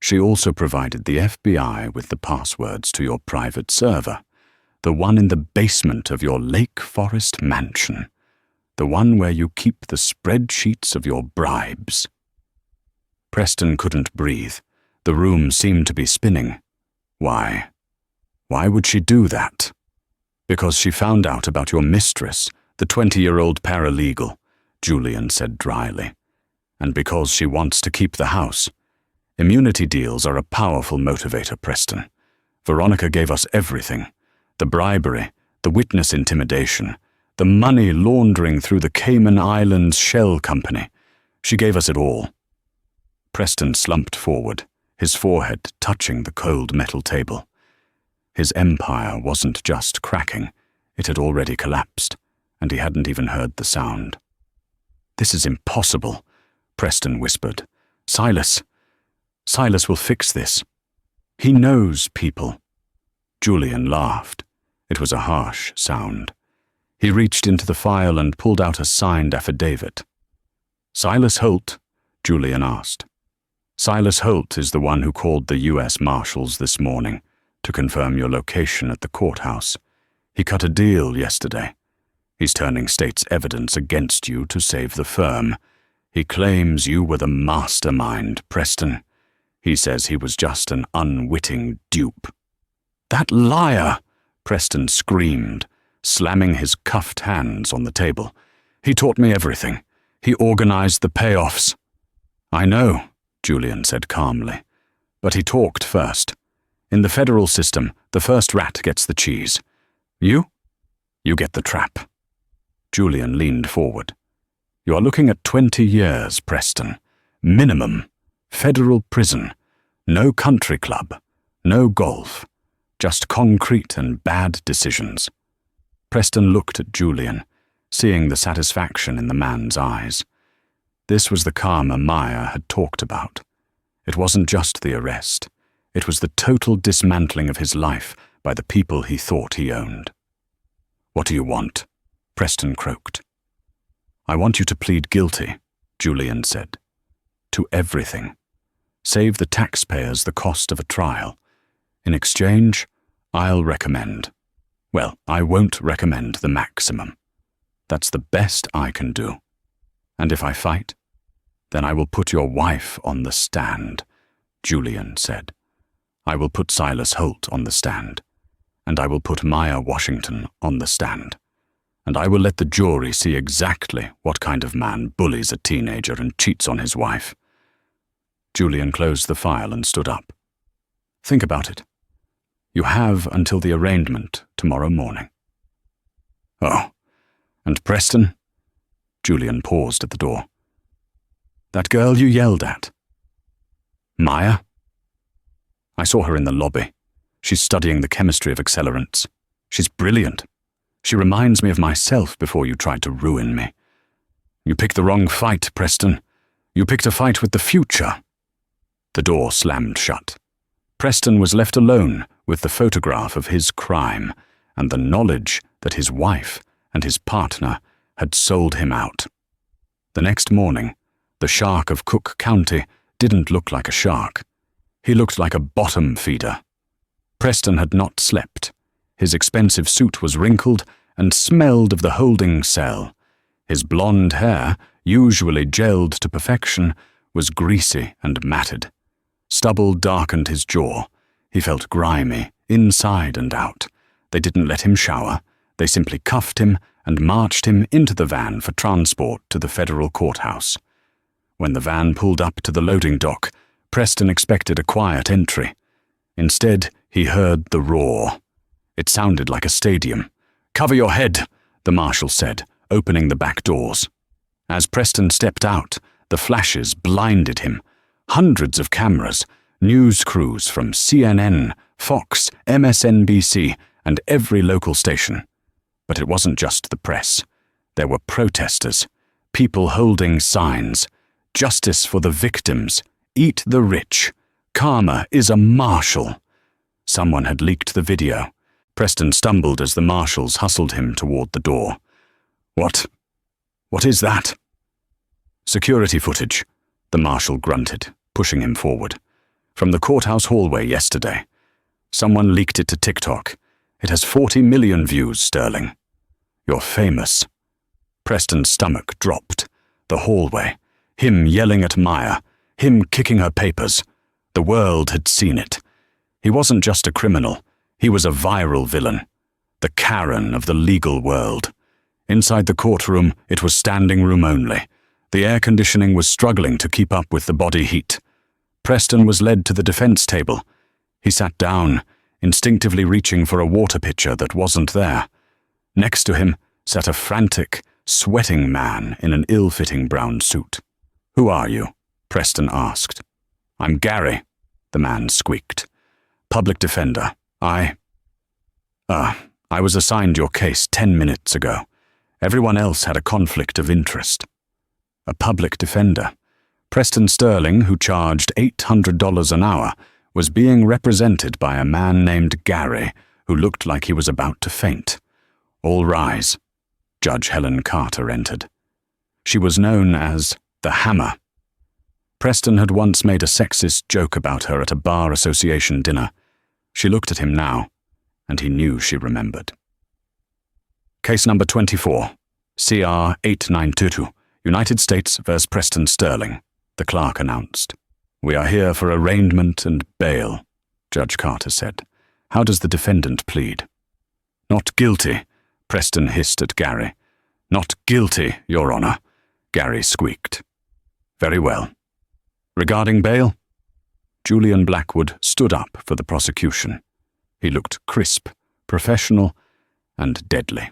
She also provided the FBI with the passwords to your private server, the one in the basement of your Lake Forest mansion, the one where you keep the spreadsheets of your bribes. Preston couldn't breathe. The room seemed to be spinning. Why? Why would she do that? Because she found out about your mistress, the 20-year-old paralegal, Julian said dryly. And because she wants to keep the house. Immunity deals are a powerful motivator, Preston. Veronica gave us everything. The bribery, the witness intimidation, the money laundering through the Cayman Islands shell company. She gave us it all. Preston slumped forward, his forehead touching the cold metal table. His empire wasn't just cracking, it had already collapsed, and he hadn't even heard the sound. This is impossible, Preston whispered. Silas will fix this. He knows people. Julian laughed. It was a harsh sound. He reached into the file and pulled out a signed affidavit. Silas Holt? Julian asked. Silas Holt is the one who called the U.S. Marshals this morning to confirm your location at the courthouse. He cut a deal yesterday. He's turning state's evidence against you to save the firm. He claims you were the mastermind, Preston. He says he was just an unwitting dupe. That liar! Preston screamed, slamming his cuffed hands on the table. He taught me everything. He organized the payoffs. I know, Julian said calmly. But he talked first. In the federal system, the first rat gets the cheese. You get the trap. Julian leaned forward. You are looking at 20 years, Preston. Minimum. Federal prison. No country club. No golf. Just concrete and bad decisions. Preston looked at Julian, seeing the satisfaction in the man's eyes. This was the karma Maya had talked about. It wasn't just the arrest. It was the total dismantling of his life by the people he thought he owned. "What do you want?" Preston croaked. "I want you to plead guilty," Julian said. "To everything. Save the taxpayers the cost of a trial. In exchange, I'll recommend. Well, I won't recommend the maximum. That's the best I can do. And if I fight, then I will put your wife on the stand," Julian said. "I will put Silas Holt on the stand. And I will put Maya Washington on the stand. And I will let the jury see exactly what kind of man bullies a teenager and cheats on his wife." Julian closed the file and stood up. "Think about it. You have until the arraignment tomorrow morning." "Oh, and Preston?" Julian paused at the door. "That girl you yelled at?" "Maya?" "I saw her in the lobby. She's studying the chemistry of accelerants. She's brilliant. She reminds me of myself before you tried to ruin me. You picked the wrong fight, Preston. You picked a fight with the future." The door slammed shut. Preston was left alone with the photograph of his crime and the knowledge that his wife and his partner had sold him out. The next morning, the shark of Cook County didn't look like a shark. He looked like a bottom feeder. Preston had not slept. His expensive suit was wrinkled and smelled of the holding cell. His blonde hair, usually gelled to perfection, was greasy and matted. Stubble darkened his jaw. He felt grimy, inside and out. They didn't let him shower. They simply cuffed him and marched him into the van for transport to the federal courthouse. When the van pulled up to the loading dock, Preston expected a quiet entry. Instead, he heard the roar. It sounded like a stadium. "Cover your head," the marshal said, opening the back doors. As Preston stepped out, the flashes blinded him. Hundreds of cameras, news crews from CNN, Fox, MSNBC, and every local station. But it wasn't just the press. There were protesters, people holding signs. "Justice for the victims. Eat the rich. Karma is a Marshal." Someone had leaked the video. Preston stumbled as the marshals hustled him toward the door. What is that?" "Security footage," the marshal grunted, pushing him forward. "From the courthouse hallway yesterday. Someone leaked it to TikTok. It has 40 million views, Sterling. You're famous." Preston's stomach dropped. The hallway. Him yelling at Maya. Him kicking her papers. The world had seen it. He wasn't just a criminal. He was a viral villain. The Karen of the legal world. Inside the courtroom, it was standing room only. The air conditioning was struggling to keep up with the body heat. Preston was led to the defense table. He sat down, instinctively reaching for a water pitcher that wasn't there. Next to him sat a frantic, sweating man in an ill-fitting brown suit. "Who are you?" Preston asked. "I'm Gary," the man squeaked. "Public defender. I was assigned your case 10 minutes ago. Everyone else had a conflict of interest." A public defender. Preston Sterling, who charged $800 an hour, was being represented by a man named Gary, who looked like he was about to faint. "All rise." Judge Helen Carter entered. She was known as the Hammer. Preston had once made a sexist joke about her at a bar association dinner. She looked at him now, and he knew she remembered. "Case number 24, CR 8922, United States vs. Preston Sterling," the clerk announced. "We are here for arraignment and bail," Judge Carter said. "How does the defendant plead?" "Not guilty," Preston hissed at Gary. "Not guilty, Your Honor," Gary squeaked. "Very well. Regarding bail?" Julian Blackwood stood up for the prosecution. He looked crisp, professional, and deadly.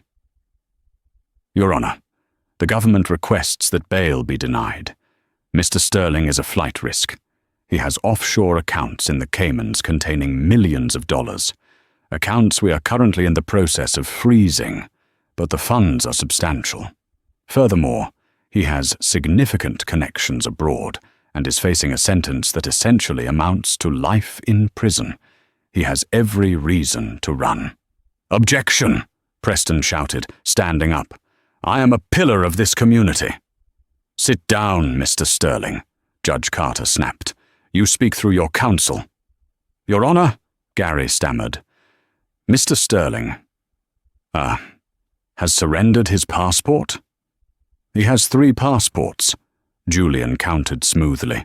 "Your Honor, The government requests that bail be denied. Mr. Sterling is a flight risk. He has offshore accounts in the Caymans containing millions of dollars. Accounts we are currently in the process of freezing, but the funds are substantial. Furthermore, he has significant connections abroad and is facing a sentence that essentially amounts to life in prison. He has every reason to run. "Objection!" Preston shouted, standing up. "I am a pillar of this community." "Sit down, Mr. Sterling," Judge Carter snapped. "You speak through your counsel." "Your Honor," Gary stammered. "Mr. Sterling, has surrendered his passport?" "He has 3 passports," Julian counted smoothly.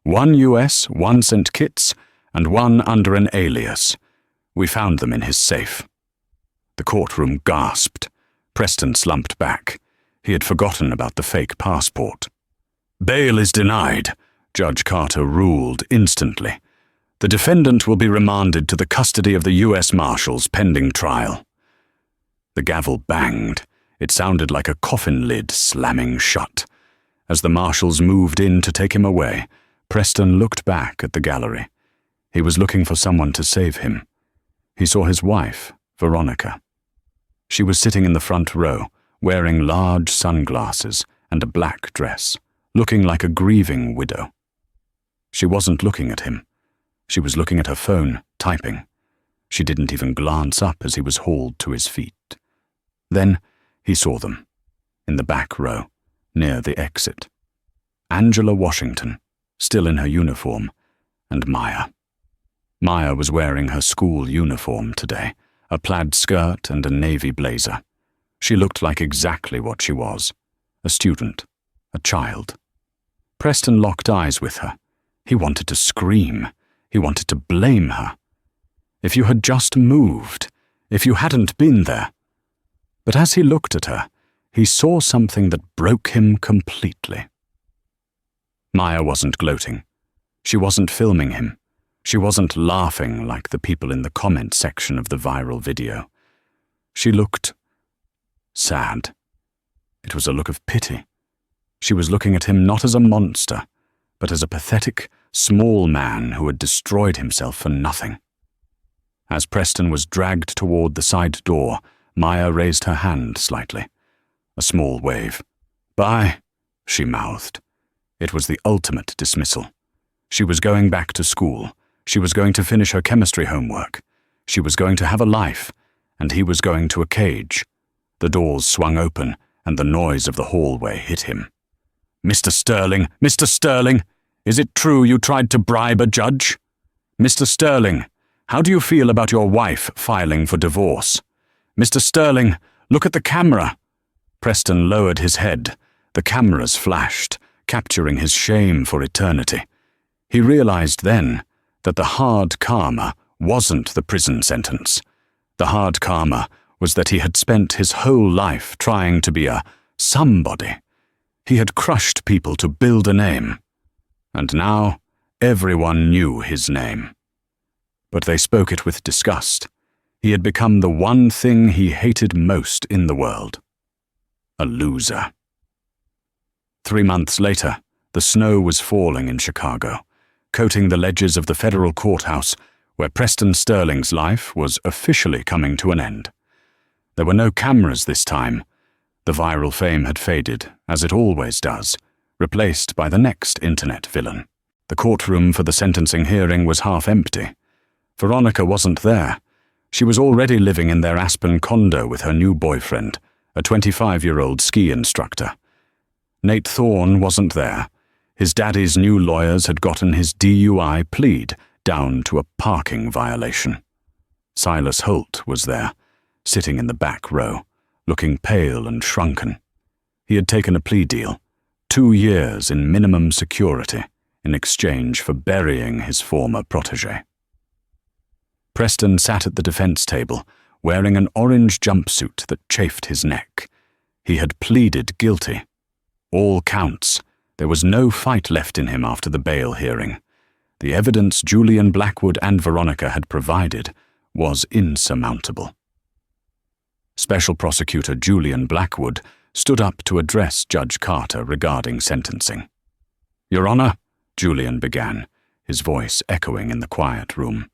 1 US, 1 St. Kitts, and 1 under an alias. We found them in his safe. The courtroom gasped. Preston slumped back. He had forgotten about the fake passport. "Bail is denied," Judge Carter ruled instantly. "The defendant will be remanded to the custody of the U.S. Marshals pending trial." The gavel banged. It sounded like a coffin lid slamming shut. As the marshals moved in to take him away, Preston looked back at the gallery. He was looking for someone to save him. He saw his wife, Veronica. She was sitting in the front row, wearing large sunglasses and a black dress, looking like a grieving widow. She wasn't looking at him. She was looking at her phone, typing. She didn't even glance up as he was hauled to his feet. Then he saw them, in the back row, near the exit. Angela Washington, still in her uniform, and Maya. Maya was wearing her school uniform today, a plaid skirt and a navy blazer. She looked like exactly what she was, a student, a child. Preston locked eyes with her. He wanted to scream. He wanted to blame her. If you had just moved, if you hadn't been there. But as he looked at her, he saw something that broke him completely. Maya wasn't gloating. She wasn't filming him. She wasn't laughing like the people in the comment section of the viral video. She looked sad. It was a look of pity. She was looking at him not as a monster, but as a pathetic, small man who had destroyed himself for nothing. As Preston was dragged toward the side door, Maya raised her hand slightly. A small wave. "Bye," she mouthed. It was the ultimate dismissal. She was going back to school. She was going to finish her chemistry homework. She was going to have a life, and he was going to a cage. The doors swung open, and the noise of the hallway hit him. "Mr. Sterling, Mr. Sterling, is it true you tried to bribe a judge? Mr. Sterling, how do you feel about your wife filing for divorce? Mr. Sterling, look at the camera." Preston lowered his head. The cameras flashed, capturing his shame for eternity. He realized then that the hard karma wasn't the prison sentence. The hard karma was that he had spent his whole life trying to be a somebody. He had crushed people to build a name. And now everyone knew his name. But they spoke it with disgust. He had become the one thing he hated most in the world. A loser. 3 months later, the snow was falling in Chicago, coating the ledges of the federal courthouse where Preston Sterling's life was officially coming to an end. There were no cameras this time. The viral fame had faded, as it always does, replaced by the next internet villain. The courtroom for the sentencing hearing was half empty. Veronica wasn't there. She was already living in their Aspen condo with her new boyfriend, a 25-year-old ski instructor. Nate Thorne wasn't there. His daddy's new lawyers had gotten his DUI plead down to a parking violation. Silas Holt was there, sitting in the back row, looking pale and shrunken. He had taken a plea deal, 2 years in minimum security, in exchange for burying his former protégé. Preston sat at the defense table, wearing an orange jumpsuit that chafed his neck. He had pleaded guilty. All counts. There was no fight left in him after the bail hearing. The evidence Julian Blackwood and Veronica had provided was insurmountable. Special Prosecutor Julian Blackwood stood up to address Judge Carter regarding sentencing. "Your Honor," Julian began, his voice echoing in the quiet room.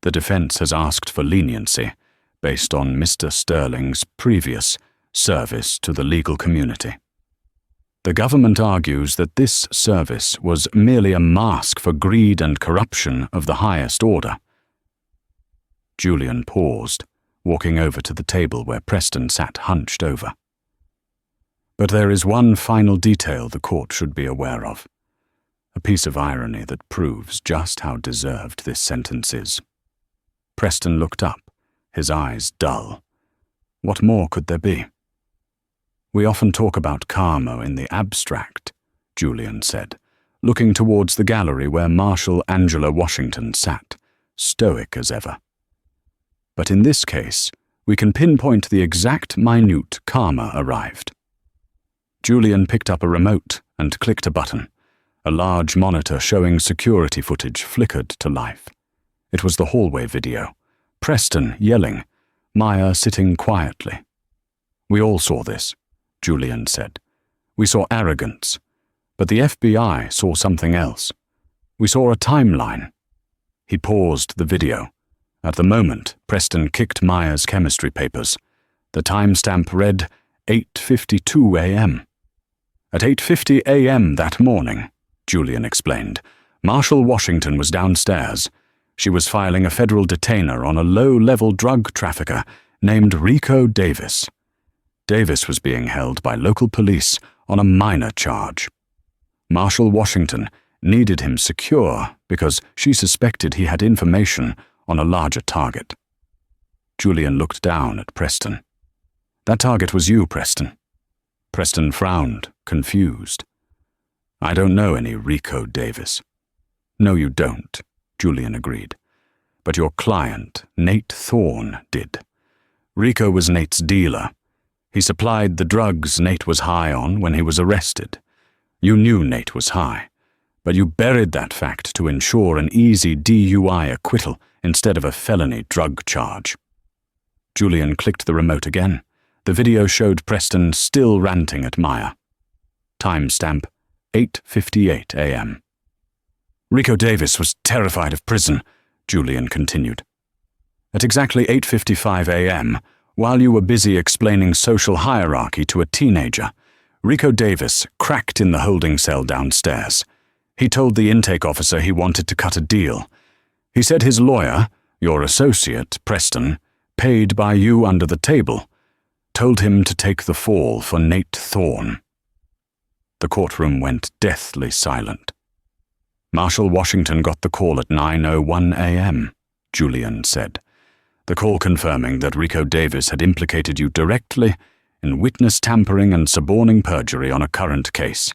"The defense has asked for leniency based on Mr. Sterling's previous service to the legal community. The government argues that this service was merely a mask for greed and corruption of the highest order." Julian paused, walking over to the table where Preston sat hunched over. "But there is one final detail the court should be aware of. A piece of irony that proves just how deserved this sentence is." Preston looked up, his eyes dull. What more could there be? "We often talk about karma in the abstract," Julian said, looking towards the gallery where Marshal Angela Washington sat, stoic as ever. "But in this case, we can pinpoint the exact minute karma arrived." Julian picked up a remote and clicked a button. A large monitor showing security footage flickered to life. It was the hallway video. Preston yelling, Maya sitting quietly. "We all saw this," Julian said. "We saw arrogance, but the FBI saw something else. We saw a timeline." He paused the video. At the moment, Preston kicked Maya's chemistry papers. The timestamp read 8:52 a.m. "At 8:50 a.m. that morning," Julian explained, "Marshal Washington was downstairs. She was filing a federal detainer on a low-level drug trafficker named Rico Davis. Davis was being held by local police on a minor charge. Marshal Washington needed him secure because she suspected he had information on a larger target." Julian looked down at Preston. "That target was you, Preston." Preston frowned, confused. "I don't know any Rico Davis." "No, you don't," Julian agreed. "But your client, Nate Thorne, did. Rico was Nate's dealer. He supplied the drugs Nate was high on when he was arrested. You knew Nate was high, but you buried that fact to ensure an easy DUI acquittal instead of a felony drug charge." Julian clicked the remote again. The video showed Preston still ranting at Maya. Timestamp 8:58 a.m. "Rico Davis was terrified of prison," Julian continued. "At exactly 8:55 a.m., while you were busy explaining social hierarchy to a teenager, Rico Davis cracked in the holding cell downstairs. He told the intake officer he wanted to cut a deal. He said his lawyer, your associate, Preston, paid by you under the table, told him to take the fall for Nate Thorne." The courtroom went deathly silent. "Marshal Washington got the call at 9:01 a.m., Julian said. "The call confirming that Rico Davis had implicated you directly in witness tampering and suborning perjury on a current case.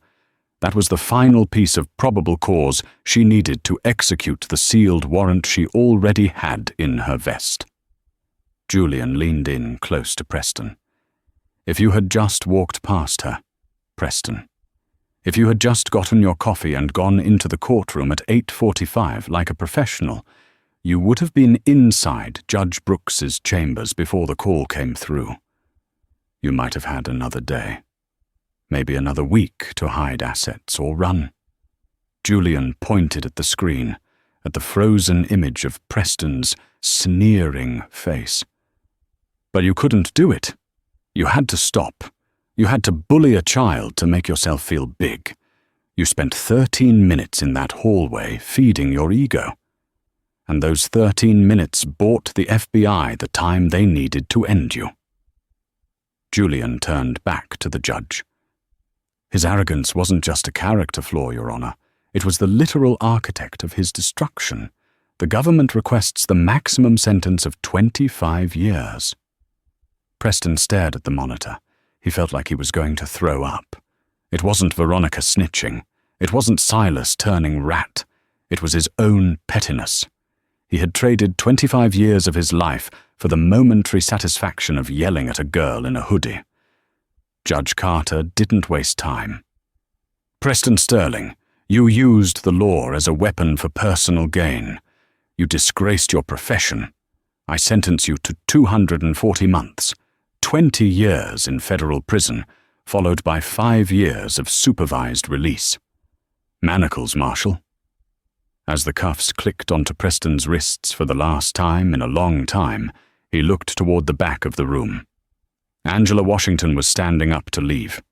That was the final piece of probable cause she needed to execute the sealed warrant she already had in her vest." Julian leaned in close to Preston. "If you had just walked past her, Preston. If you had just gotten your coffee and gone into the courtroom at 8:45 like a professional, you would have been inside Judge Brooks's chambers before the call came through. You might have had another day, maybe another week to hide assets or run." Julian pointed at the screen, at the frozen image of Preston's sneering face. "But you couldn't do it. You had to stop. You had to bully a child to make yourself feel big. You spent 13 minutes in that hallway feeding your ego. And those 13 minutes bought the FBI the time they needed to end you." Julian turned back to the judge. "His arrogance wasn't just a character flaw, Your Honor. It was the literal architect of his destruction. The government requests the maximum sentence of 25 years. Preston stared at the monitor. He felt like he was going to throw up. It wasn't Veronica snitching. It wasn't Silas turning rat. It was his own pettiness. He had traded 25 years of his life for the momentary satisfaction of yelling at a girl in a hoodie. Judge Carter didn't waste time. "Preston Sterling, you used the law as a weapon for personal gain. You disgraced your profession. I sentence you to 240 months, 20 years in federal prison followed by 5 years of supervised release. Manacles, Marshal. As the cuffs clicked onto Preston's wrists for the last time in a long time, he looked toward the back of the room. Angela Washington was standing up to leave,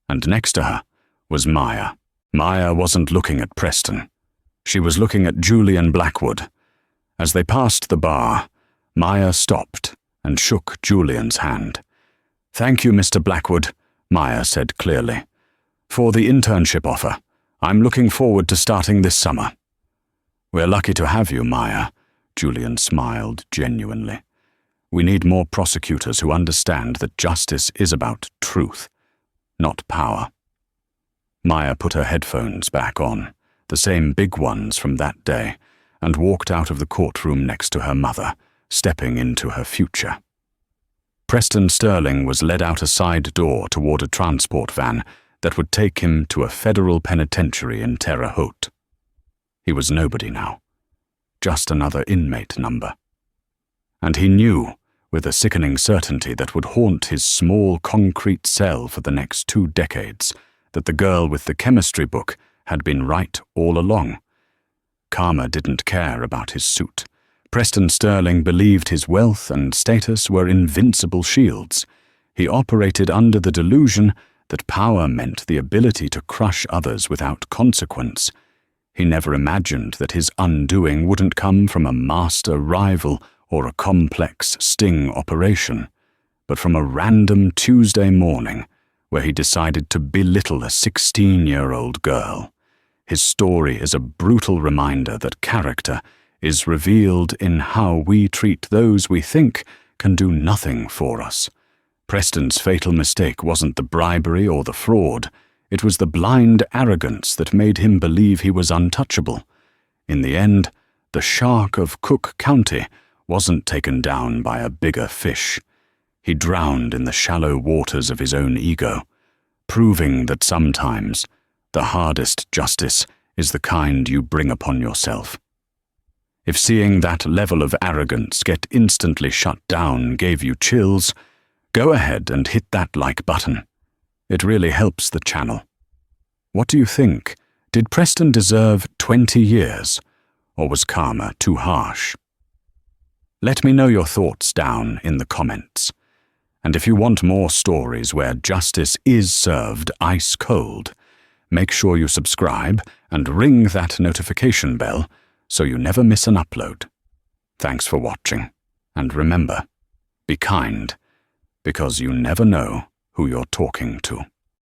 and next to her was Maya. Maya wasn't looking at Preston. She was looking at Julian Blackwood. As they passed the bar, Maya stopped and shook Julian's hand. "Thank you, Mr. Blackwood," Maya said clearly, "for the internship offer. I'm looking forward to starting this summer." "We're lucky to have you, Maya," Julian smiled genuinely. "We need more prosecutors who understand that justice is about truth, not power." Maya put her headphones back on, the same big ones from that day, and walked out of the courtroom next to her mother, stepping into her future. Preston Sterling was led out a side door toward a transport van that would take him to a federal penitentiary in Terre Haute. He was nobody now, just another inmate number. And he knew, with a sickening certainty that would haunt his small concrete cell for the next 2 decades, that the girl with the chemistry book had been right all along. Karma didn't care about his suit. Preston Sterling believed his wealth and status were invincible shields. He operated under the delusion that power meant the ability to crush others without consequence. He never imagined that his undoing wouldn't come from a master rival or a complex sting operation, but from a random Tuesday morning where he decided to belittle a 16-year-old girl. His story is a brutal reminder that character is revealed in how we treat those we think can do nothing for us. Preston's fatal mistake wasn't the bribery or the fraud. It was the blind arrogance that made him believe he was untouchable. In the end, the shark of Cook County wasn't taken down by a bigger fish. He drowned in the shallow waters of his own ego, proving that sometimes the hardest justice is the kind you bring upon yourself. If seeing that level of arrogance get instantly shut down gave you chills, go ahead and hit that like button. It really helps the channel. What do you think? Did Preston deserve 20 years, or was karma too harsh? Let me know your thoughts down in the comments. And if you want more stories where justice is served ice cold, make sure you subscribe and ring that notification bell so you never miss an upload. Thanks for watching, and remember, be kind, because you never know who you're talking to.